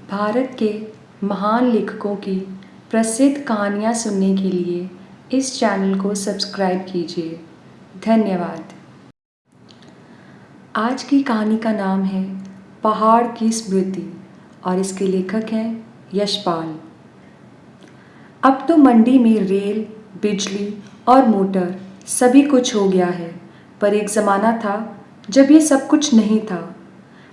भारत के महान लेखकों की प्रसिद्ध कहानियाँ सुनने के लिए इस चैनल को सब्सक्राइब कीजिए। धन्यवाद। आज की कहानी का नाम है पहाड़ की स्मृति और इसके लेखक हैं यशपाल। अब तो मंडी में रेल, बिजली और मोटर सभी कुछ हो गया है, पर एक ज़माना था जब ये सब कुछ नहीं था।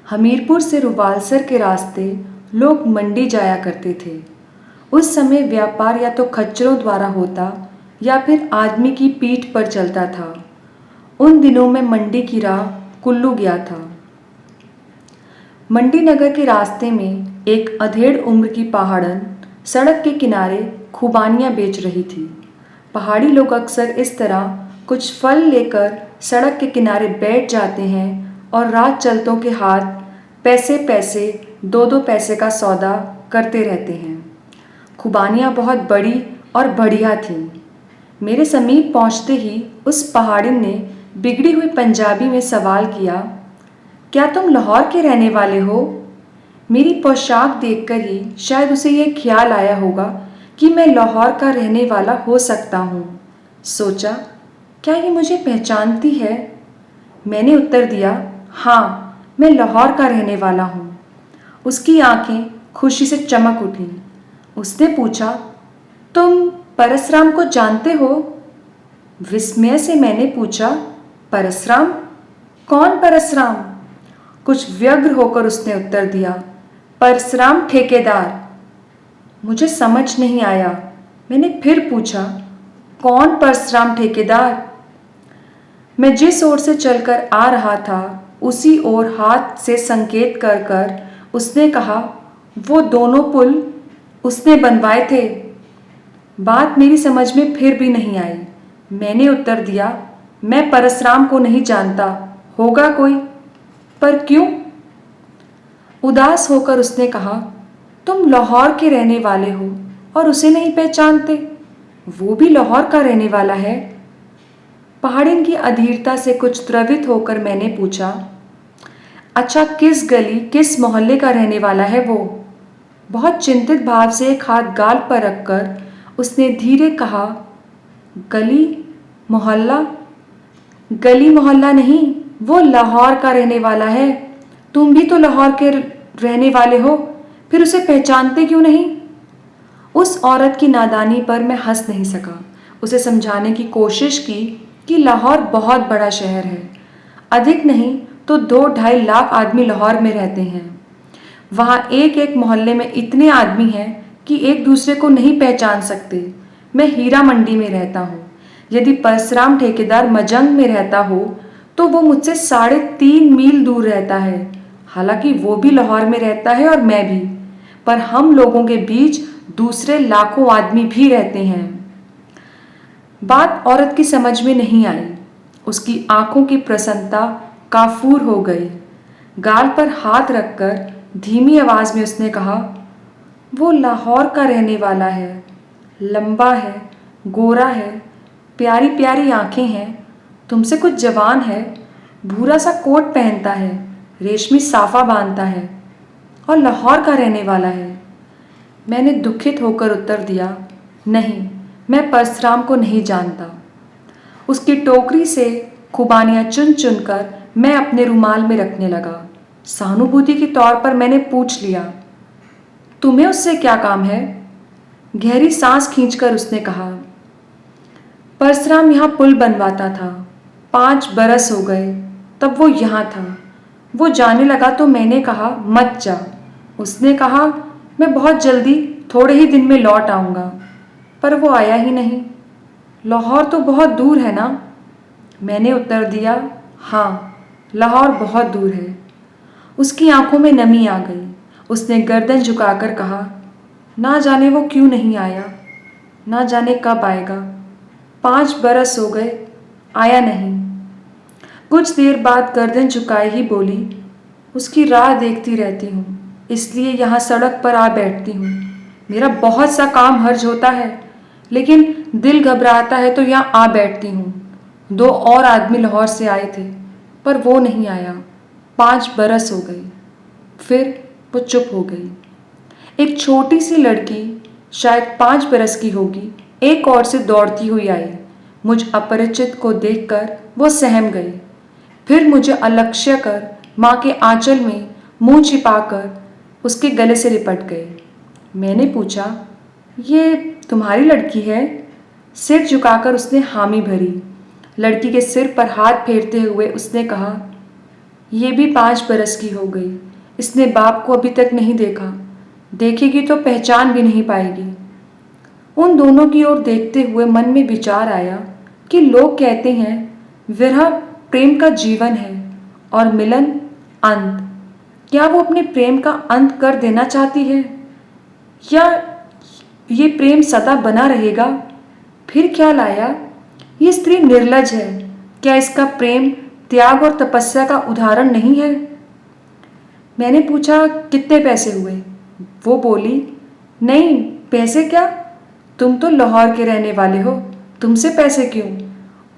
हमीरपुर से रुवालसर के रास्ते लोग मंडी जाया करते थे। उस समय व्यापार या तो खच्चरों द्वारा होता या फिर आदमी की पीठ पर चलता था। उन दिनों में मंडी की राह कुल्लू गया था। मंडी नगर के रास्ते में एक अधेड़ उम्र की पहाड़न सड़क के किनारे खुबानियाँ बेच रही थी। पहाड़ी लोग अक्सर इस तरह कुछ फल लेकर सड़क के किनारे बैठ जाते हैं और रात चलतों के हाथ पैसे पैसे 2-2 पैसे का सौदा करते रहते हैं। खुबानियाँ बहुत बड़ी और बढ़िया थीं। मेरे समीप पहुँचते ही उस पहाड़िन ने बिगड़ी हुई पंजाबी में सवाल किया, क्या तुम लाहौर के रहने वाले हो? मेरी पोशाक देखकर ही शायद उसे यह ख्याल आया होगा कि मैं लाहौर का रहने वाला हो सकता हूँ। सोचा, क्या ये मुझे पहचानती है? मैंने उत्तर दिया, हाँ, मैं लाहौर का रहने वाला हूँ। उसकी आंखें खुशी से चमक उठीं। उसने पूछा, तुम परसराम को जानते हो? विस्मय से मैंने पूछा, परसराम? कौन परसराम? कुछ व्यग्र होकर उसने उत्तर दिया, परसराम ठेकेदार। मुझे समझ नहीं आया। मैंने फिर पूछा, कौन परसराम ठेकेदार? मैं जिस ओर से चलकर आ रहा था उसी ओर हाथ से संकेत कर कर उसने कहा, वो दोनों पुल उसने बनवाए थे। बात मेरी समझ में फिर भी नहीं आई। मैंने उत्तर दिया, मैं परसराम को नहीं जानता, होगा कोई, पर क्यों? उदास होकर उसने कहा, तुम लाहौर के रहने वाले हो और उसे नहीं पहचानते? वो भी लाहौर का रहने वाला है। पहाड़िन की अधीरता से कुछ द्रवित होकर मैंने पूछा, अच्छा, किस गली किस मोहल्ले का रहने वाला है वो? बहुत चिंतित भाव से एक हाथ गाल पर रखकर उसने धीरे कहा, गली मोहल्ला? गली मोहल्ला नहीं, वो लाहौर का रहने वाला है। तुम भी तो लाहौर के रहने वाले हो, फिर उसे पहचानते क्यों नहीं? उस औरत की नादानी पर मैं हंस नहीं सका। उसे समझाने की कोशिश की कि लाहौर बहुत बड़ा शहर है। अधिक नहीं तो 2-2.5 लाख आदमी लाहौर में रहते हैं। वहाँ एक एक मोहल्ले में इतने आदमी हैं कि एक दूसरे को नहीं पहचान सकते। मैं हीरा मंडी में रहता हूँ। यदि परसराम ठेकेदार मजंग में रहता हो तो वो मुझसे 3.5 मील दूर रहता है। हालांकि वो भी लाहौर में रहता है और मैं भी, पर हम लोगों के बीच दूसरे लाखों आदमी भी रहते हैं। बात औरत की समझ में नहीं आई। उसकी आंखों की प्रसन्नता काफूर हो गई। गाल पर हाथ रखकर धीमी आवाज में उसने कहा, वो लाहौर का रहने वाला है। लंबा है, गोरा है, प्यारी प्यारी आंखें हैं, तुमसे कुछ जवान है, भूरा सा कोट पहनता है, रेशमी साफा बांधता है और लाहौर का रहने वाला है। मैंने दुखित होकर उत्तर दिया, नहीं, मैं परसराम को नहीं जानता। उसकी टोकरी से खुबानियाँ चुन चुन कर मैं अपने रुमाल में रखने लगा। सहानुभूति के तौर पर मैंने पूछ लिया, तुम्हें उससे क्या काम है? गहरी सांस खींचकर उसने कहा, परसराम यहाँ पुल बनवाता था। 5 बरस हो गए तब वो यहाँ था। वो जाने लगा तो मैंने कहा, मत जा। उसने कहा, मैं बहुत जल्दी थोड़े ही दिन में लौट आऊँगा, पर वो आया ही नहीं। लाहौर तो बहुत दूर है ना? मैंने उत्तर दिया, हाँ, लाहौर बहुत दूर है। उसकी आंखों में नमी आ गई। उसने गर्दन झुकाकर कहा, ना जाने वो क्यों नहीं आया, ना जाने कब आएगा। 5 बरस हो गए, आया नहीं। कुछ देर बाद गर्दन झुकाए ही बोली, उसकी राह देखती रहती हूँ, इसलिए यहाँ सड़क पर आ बैठती हूँ। मेरा बहुत सा काम हर्ज होता है, लेकिन दिल घबराता है तो यहाँ आ बैठती हूँ। 2 और आदमी लाहौर से आए थे, पर वो नहीं आया। 5 बरस हो गए। फिर वो चुप हो गई। एक छोटी सी लड़की, शायद 5 बरस की होगी, एक ओर से दौड़ती हुई आई। मुझ अपरिचित को देखकर वो सहम गई। फिर मुझे अलक्ष्य कर माँ के आंचल में मुंह छिपाकर उसके गले से लिपट गए। मैंने पूछा, ये तुम्हारी लड़की है? सिर झुकाकर उसने हामी भरी। लड़की के सिर पर हाथ फेरते हुए उसने कहा, ये भी 5 बरस की हो गई। इसने बाप को अभी तक नहीं देखा। देखेगी तो पहचान भी नहीं पाएगी। उन दोनों की ओर देखते हुए मन में विचार आया कि लोग कहते हैं विरह प्रेम का जीवन है और मिलन अंत। क्या वो अपने प्रेम का अंत कर देना चाहती है, या ये प्रेम सदा बना रहेगा? फिर ख्याल आया, ये स्त्री निर्लज है। क्या इसका प्रेम त्याग और तपस्या का उदाहरण नहीं है? मैंने पूछा, कितने पैसे हुए? वो बोली, नहीं पैसे क्या, तुम तो लाहौर के रहने वाले हो, तुमसे पैसे क्यों?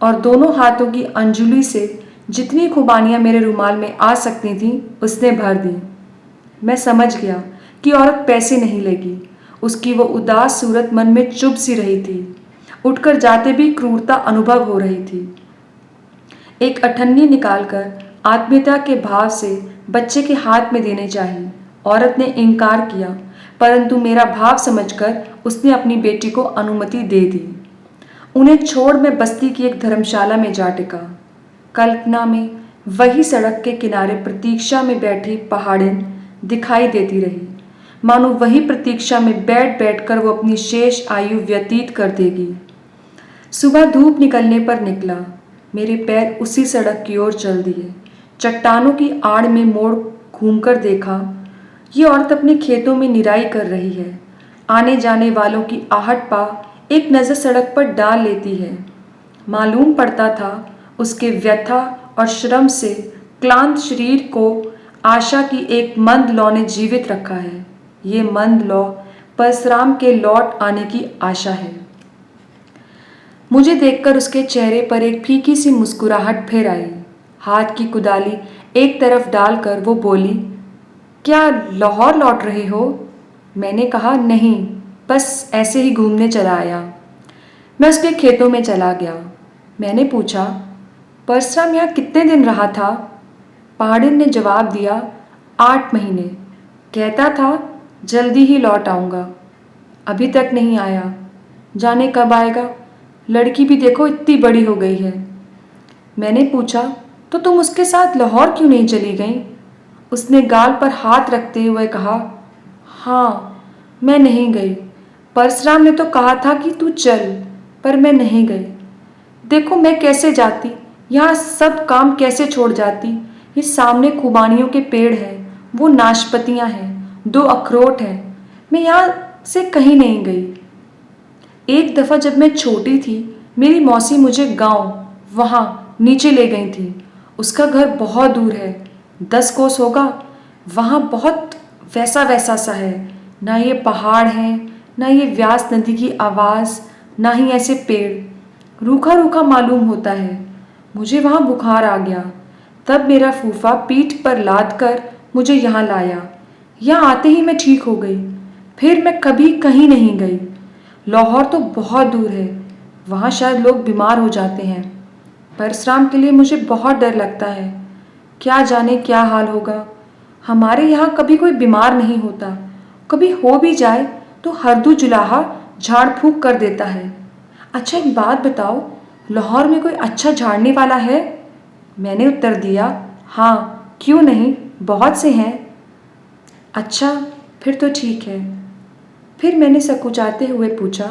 और दोनों हाथों की अंजुली से जितनी खुबानियाँ मेरे रुमाल में आ सकती थीं उसने भर दी। मैं समझ गया कि औरत पैसे नहीं लेगी। उसकी वो उदास सूरत मन में चुभ सी रही थी। उठकर जाते भी क्रूरता अनुभव हो रही थी। एक अठन्नी निकालकर आत्मीयता के भाव से बच्चे के हाथ में देने चाहिए। औरत ने इनकार किया, परंतु मेरा भाव समझकर उसने अपनी बेटी को अनुमति दे दी। उन्हें छोड़ मैं बस्ती की एक धर्मशाला में जा टिका। कल्पना में वही सड़क के किनारे प्रतीक्षा में बैठी पहाड़िन दिखाई देती रही, मानो वही प्रतीक्षा में बैठ बैठकर वो अपनी शेष आयु व्यतीत कर देगी। सुबह धूप निकलने पर निकला। मेरे पैर उसी सड़क की ओर चल दिए। चट्टानों की आड़ में मोड़ घूमकर देखा, ये औरत अपने खेतों में निराई कर रही है। आने जाने वालों की आहट पा एक नज़र सड़क पर डाल लेती है। मालूम पड़ता था उसके व्यथा और श्रम से क्लांत शरीर को आशा की एक मंद लौ ने जीवित रखा है। ये मंद लौ परशुराम के लौट आने की आशा है। मुझे देखकर उसके चेहरे पर एक फीकी सी मुस्कुराहट फिर आई। हाथ की कुदाली एक तरफ डालकर वो बोली, क्या लाहौर लौट रहे हो? मैंने कहा, नहीं, बस ऐसे ही घूमने चला आया। मैं उसके खेतों में चला गया। मैंने पूछा, परशुराम यहाँ कितने दिन रहा था? पहाड़िन ने जवाब दिया, 8 महीने। कहता था जल्दी ही लौट आऊँगा, अभी तक नहीं आया। जाने कब आएगा। लड़की भी देखो इतनी बड़ी हो गई है। मैंने पूछा, तो तुम उसके साथ लाहौर क्यों नहीं चली गई? उसने गाल पर हाथ रखते हुए कहा, हाँ, मैं नहीं गई। परशुराम ने तो कहा था कि तू चल, पर मैं नहीं गई। देखो मैं कैसे जाती, यहाँ सब काम कैसे छोड़ जाती। ये सामने खुबानियों के पेड़ हैं, वो नाशपतियाँ हैं, 2 अखरोट हैं। मैं यहाँ से कहीं नहीं गई। एक दफ़ा जब मैं छोटी थी, मेरी मौसी मुझे गांव वहाँ नीचे ले गई थी। उसका घर बहुत दूर है, 10 कोस होगा। वहाँ बहुत वैसा वैसा सा है, ना ये पहाड़ हैं, ना ये व्यास नदी की आवाज़, ना ही ऐसे पेड़। रूखा रूखा मालूम होता है। मुझे वहाँ बुखार आ गया। तब मेरा फूफा पीठ पर लाद कर मुझे यहाँ लाया। यहाँ आते ही मैं ठीक हो गई। फिर मैं कभी कहीं नहीं गई। लाहौर तो बहुत दूर है, वहाँ शायद लोग बीमार हो जाते हैं। परशुराम के लिए मुझे बहुत डर लगता है। क्या जाने क्या हाल होगा। हमारे यहाँ कभी कोई बीमार नहीं होता। कभी हो भी जाए तो हरदू जुलाहा झाड़ फूक कर देता है। अच्छा एक बात बताओ, लाहौर में कोई अच्छा झाड़ने वाला है? मैंने उत्तर दिया, हाँ, क्यों नहीं, बहुत से हैं। अच्छा, फिर तो ठीक है। फिर मैंने सकुचाते हुए पूछा,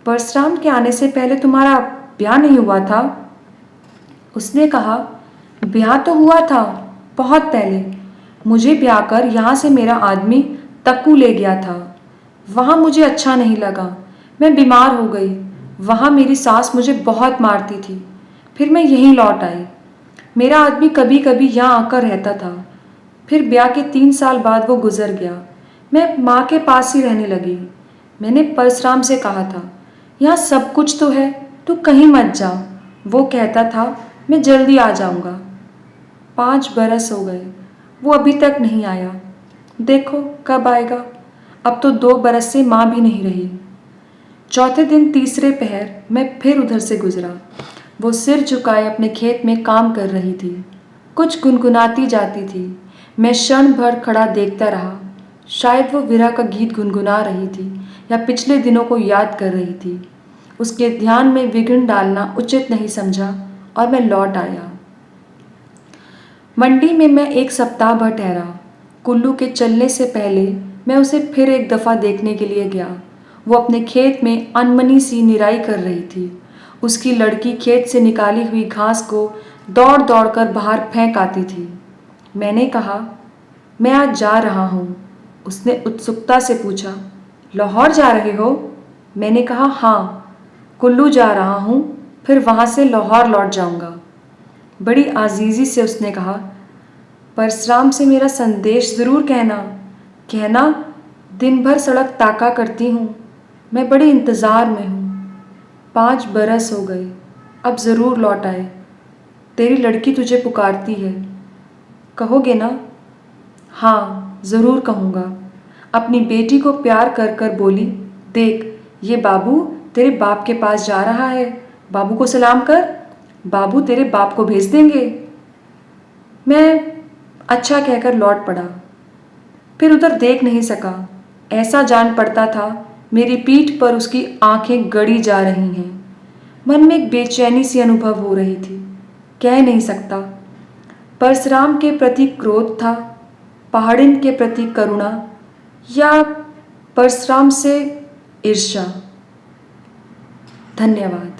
परशुराम के आने से पहले तुम्हारा ब्याह नहीं हुआ था? उसने कहा, ब्याह तो हुआ था बहुत पहले। मुझे ब्याह कर यहाँ से मेरा आदमी तक्कू ले गया था। वहाँ मुझे अच्छा नहीं लगा, मैं बीमार हो गई। वहाँ मेरी सास मुझे बहुत मारती थी। फिर मैं यहीं लौट आई। मेरा आदमी कभी कभी यहाँ आकर रहता था। फिर ब्याह के 3 साल बाद वो गुजर गया। मैं माँ के पास ही रहने लगी। मैंने परशुराम से कहा था, यहाँ सब कुछ तो है, तू कहीं मत जा। वो कहता था, मैं जल्दी आ जाऊँगा। 5 बरस हो गए, वो अभी तक नहीं आया। देखो कब आएगा। अब तो 2 बरस से माँ भी नहीं रही। चौथे दिन तीसरे पहर मैं फिर उधर से गुजरा। वो सिर झुकाए अपने खेत में काम कर रही थी, कुछ गुनगुनाती जाती थी। मैं क्षण भर खड़ा देखता रहा। शायद वो विरह का गीत गुनगुना रही थी या पिछले दिनों को याद कर रही थी। उसके ध्यान में विघ्न डालना उचित नहीं समझा और मैं लौट आया। मंडी में मैं 1 सप्ताह भर ठहरा। कुल्लू के चलने से पहले मैं उसे फिर एक दफ़ा देखने के लिए गया। वो अपने खेत में अनमनी सी निराई कर रही थी। उसकी लड़की खेत से निकाली हुई घास को दौड़ दौड़ कर बाहर फेंक आती थी। मैंने कहा, मैं आज जा रहा हूँ। उसने उत्सुकता से पूछा, लाहौर जा रहे हो? मैंने कहा, हाँ, कुल्लू जा रहा हूँ, फिर वहाँ से लाहौर लौट जाऊँगा। बड़ी आजीज़ी से उसने कहा, परशुराम से मेरा संदेश ज़रूर कहना दिन भर सड़क ताका करती हूँ। मैं बड़ी इंतज़ार में हूँ। 5 बरस हो गए, अब ज़रूर लौट आए। तेरी लड़की तुझे पुकारती है, कहोगे ना? हाँ, ज़रूर कहूँगा। अपनी बेटी को प्यार कर कर बोली, देख, ये बाबू तेरे बाप के पास जा रहा है, बाबू को सलाम कर, बाबू तेरे बाप को भेज देंगे। मैं अच्छा कहकर लौट पड़ा। फिर उधर देख नहीं सका। ऐसा जान पड़ता था मेरी पीठ पर उसकी आंखें गड़ी जा रही हैं। मन में एक बेचैनी सी अनुभव हो रही थी, कह नहीं सकता। परशुराम के प्रति क्रोध था, पहाड़िन के प्रति करुणा, या परशुराम से ईर्ष्या। धन्यवाद।